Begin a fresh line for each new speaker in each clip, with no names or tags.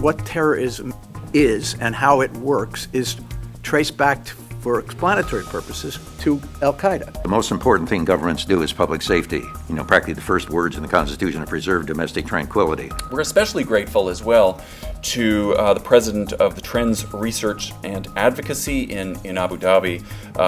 what terrorism is and how it works is traced back for explanatory purposes to Al-Qaeda.
The most important thing governments do is public safety. Practically the first words in the Constitution are preserve domestic tranquility.
We're especially grateful as well to the president of the Trends Research and Advocacy in Abu Dhabi,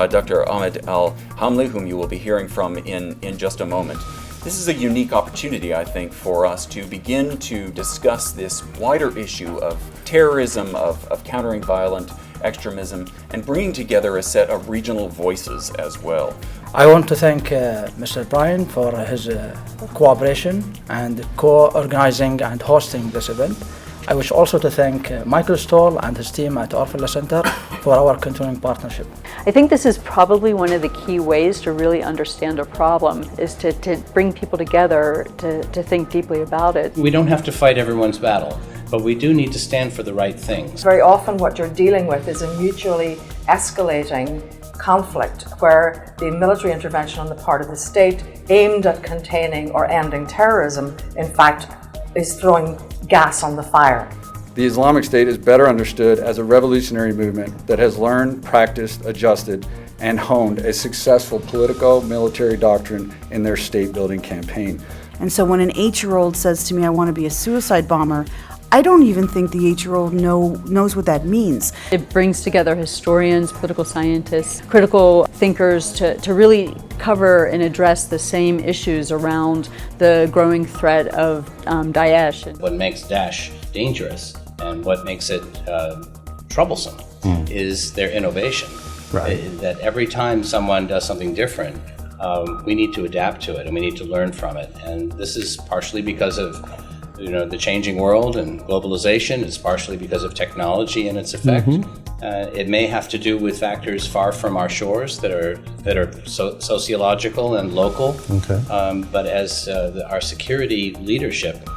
Dr. Ahmed Al-Hamli, whom you will be hearing from in just a moment. This is a unique opportunity, I think, for us to begin to discuss this wider issue of terrorism, of countering violent extremism, and bringing together a set of regional voices as well.
I want to thank Mr. Brian for his cooperation and co-organizing and hosting this event. I wish also to thank Michael Stoll and his team at Orfelea Center for our continuing partnership.
I think this is probably one of the key ways to really understand a problem, is to bring people together to think deeply about it.
We don't have to fight everyone's battle, but we do need to stand for the right things.
Very often what you're dealing with is a mutually escalating conflict where the military intervention on the part of the state aimed at containing or ending terrorism, in fact, is throwing gas on the fire.
The Islamic State is better understood as a revolutionary movement that has learned, practiced, adjusted, and honed a successful politico-military doctrine in their state-building campaign.
And so when an 8-year-old says to me, I want to be a suicide bomber, I don't even think the 8-year-old knows what that means.
It brings together historians, political scientists, critical thinkers to really cover and address the same issues around the growing threat of Daesh.
What makes Daesh dangerous and what makes it troublesome is their innovation.
Right.
That every time someone does something different, we need to adapt to it and we need to learn from it. And this is partially because of the changing world and globalization. It's partially because of technology and its effect. It may have to do with factors far from our shores that are sociological and local.
Okay.
But as our security leadership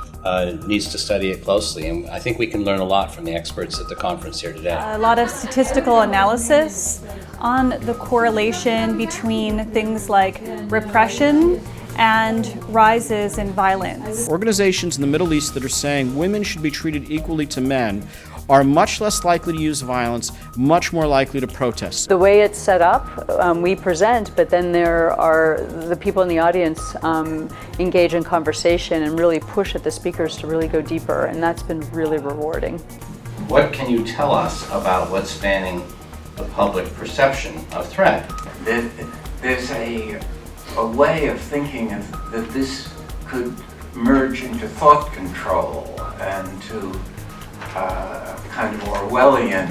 needs to study it closely, and I think we can learn a lot from the experts at the conference here today.
A lot of statistical analysis on the correlation between things like repression and rises in violence.
Organizations in the Middle East that are saying women should be treated equally to men are much less likely to use violence, much more likely to protest.
The way it's set up, we present, but then there are the people in the audience engage in conversation and really push at the speakers to really go deeper, and that's been really rewarding.
What can you tell us about what's spanning the public perception of threat?
There's a way of thinking that this could merge into thought control and to kind of Orwellian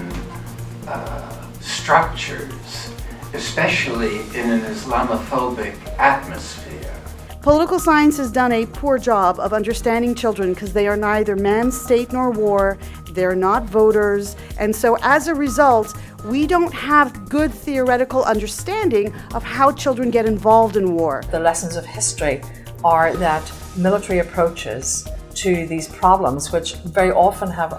structures, especially in an Islamophobic atmosphere.
Political science has done a poor job of understanding children because they are neither man, state, nor war. They're not voters. And so as a result, we don't have good theoretical understanding of how children get involved in war.
The lessons of history are that military approaches to these problems, which very often have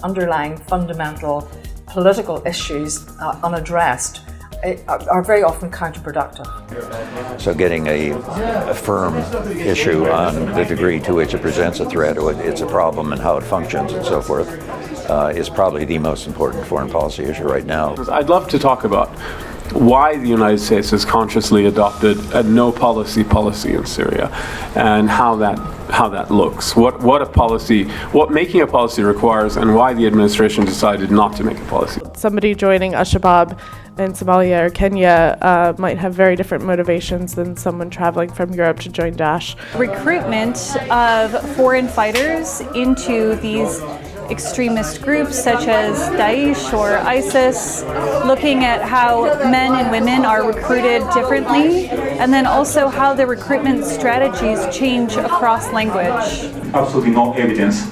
underlying fundamental political issues unaddressed, are very often counterproductive.
So getting a firm issue on the degree to which it presents a threat, or it's a problem and how it functions and so forth, is probably the most important foreign policy issue right now.
I'd love to talk about why the United States has consciously adopted a no policy in Syria, and how that looks. What making a policy requires, and why the administration decided not to make a policy.
Somebody joining Al-Shabaab in Somalia or Kenya might have very different motivations than someone traveling from Europe to join Daesh.
Recruitment of foreign fighters into these extremist groups such as Daesh or ISIS, looking at how men and women are recruited differently, and then also how the recruitment strategies change across language.
Absolutely no evidence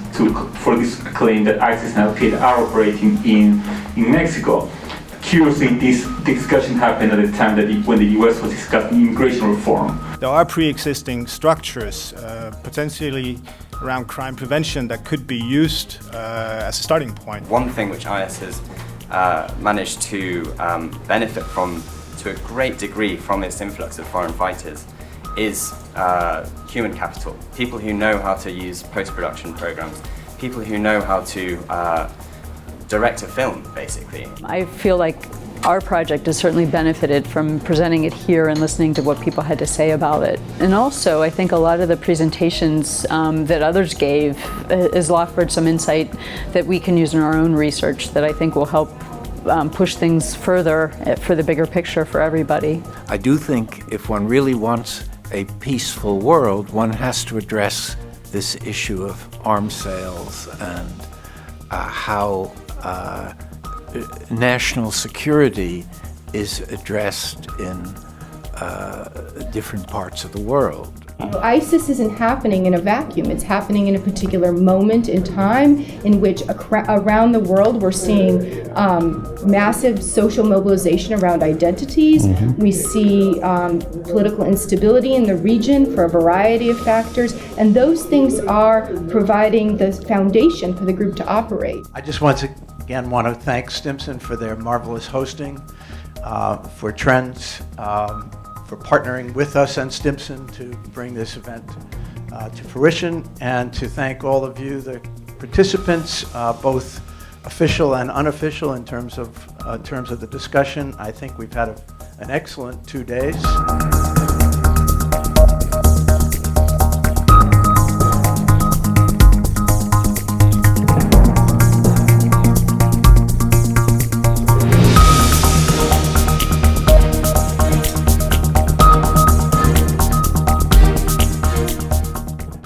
for this claim that ISIS and Al-Qaeda are operating in Mexico. Curiously, this discussion happened at the time when the U.S. was discussing immigration reform.
There are pre-existing structures, potentially around crime prevention, that could be used as a starting point.
One thing which IS has managed to benefit from to a great degree from its influx of foreign fighters is human capital. People who know how to use post-production programs, people who know how to direct a film, basically.
I feel like our project has certainly benefited from presenting it here and listening to what people had to say about it. And also, I think a lot of the presentations that others gave has offered some insight that we can use in our own research that I think will help push things further for the bigger picture for everybody.
I do think if one really wants a peaceful world, one has to address this issue of arms sales and how national security is addressed in different parts of the world.
ISIS isn't happening in a vacuum. It's happening in a particular moment in time in which around the world we're seeing massive social mobilization around identities. We see political instability in the region for a variety of factors, and those things are providing the foundation for the group to operate.
I just once again want to thank Stimson for their marvelous hosting, for Trends, for partnering with us and Stimson to bring this event to fruition, and to thank all of you, the participants, both official and unofficial, in terms of the discussion. I think we've had an excellent 2 days.